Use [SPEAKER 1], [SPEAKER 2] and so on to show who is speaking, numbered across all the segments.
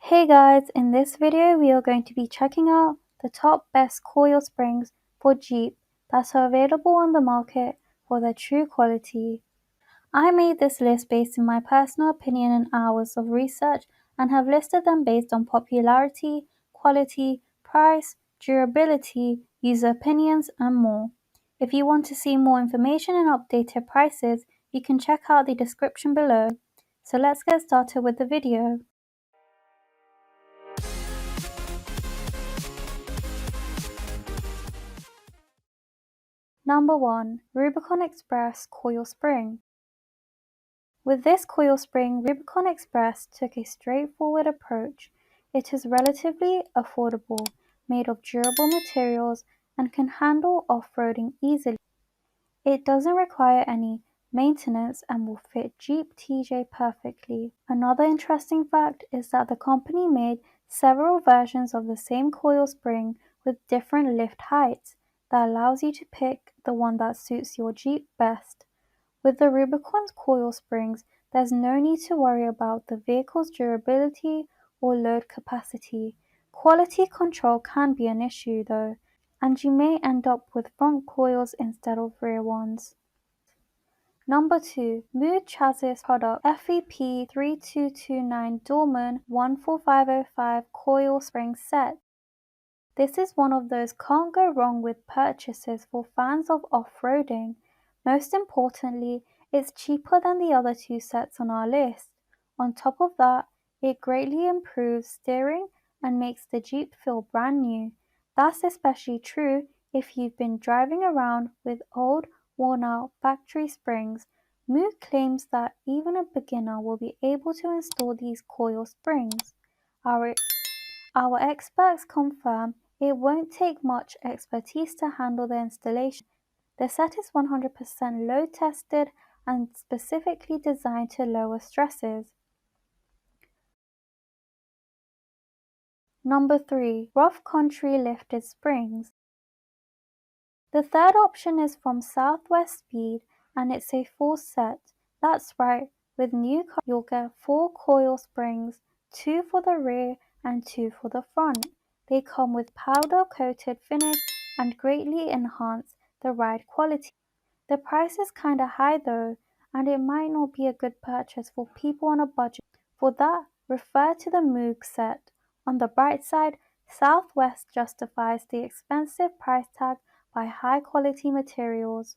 [SPEAKER 1] Hey guys, in this video we are going to be checking out the top best coil springs for Jeep that are available on the market for their true quality. I made this list based on my personal opinion and hours of research and have listed them based on popularity, quality, price, durability, user opinions, and more. If you want to see more information and updated prices, you can check out the description below. So let's get started with the video. Number 1. Rubicon Express Coil Spring. With this coil spring, Rubicon Express took a straightforward approach. It is relatively affordable, made of durable materials, and can handle off-roading easily. It doesn't require any maintenance and will fit Jeep TJ perfectly. Another interesting fact is that the company made several versions of the same coil spring with different lift heights that allows you to pick the one that suits your Jeep best. With the Rubicon's coil springs, there's no need to worry about the vehicle's durability or load capacity. Quality control can be an issue though, and you may end up with front coils instead of rear ones. Number 2. Moog Chassis Product FEP 3229 Dorman 14505 Coil Spring Set. This is one of those can't go wrong with purchases for fans of off-roading. Most importantly, it's cheaper than the other two sets on our list. On top of that, it greatly improves steering and makes the Jeep feel brand new. That's especially true if you've been driving around with old, worn-out factory springs. Moog claims that even a beginner will be able to install these coil springs. Our experts confirm it won't take much expertise to handle the installation. The set is 100% load tested and specifically designed to lower stresses. Number 3. Rough Country Lifted Springs. The third option is from Southwest Speed and it's a full set. That's right, with new cars you'll get 4 coil springs, 2 for the rear and 2 for the front. They come with powder coated finish and greatly enhance the ride quality. The price is kinda high though, and it might not be a good purchase for people on a budget. For that, refer to the Moog set. On the bright side, Southwest justifies the expensive price tag by high quality materials.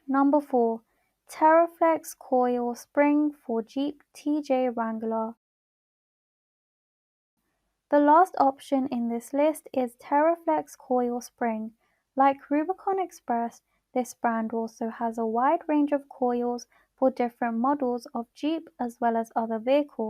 [SPEAKER 1] Number 4. Teraflex Coil Spring for Jeep TJ Wrangler. The last option in this list is Teraflex Coil Spring. Like Rubicon Express, this brand also has a wide range of coils for different models of Jeep as well as other vehicles.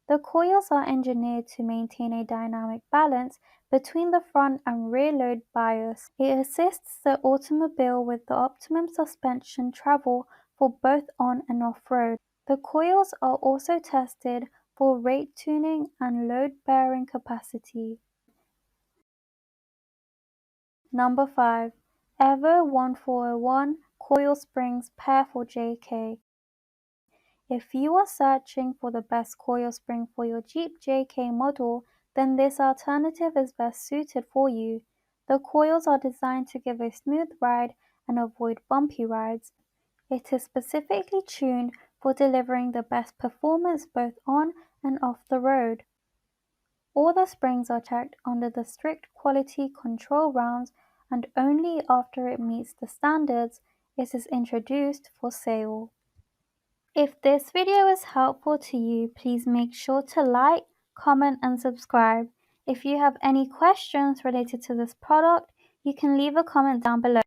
[SPEAKER 1] The coils are engineered to maintain a dynamic balance between the front and rear load bias. It assists the automobile with the optimum suspension travel for both on and off-road. The coils are also tested for rate tuning and load-bearing capacity. Number 5. Evo 1401 Coil Springs Pair for JK. If you are searching for the best coil spring for your Jeep JK model, then this alternative is best suited for you. The coils are designed to give a smooth ride and avoid bumpy rides. It is specifically tuned for delivering the best performance both on and off the road. All the springs are checked under the strict quality control rounds, and only after it meets the standards it is introduced for sale. If this video is helpful to you, please make sure to like, comment and subscribe. If you have any questions related to this product, you can leave a comment down below.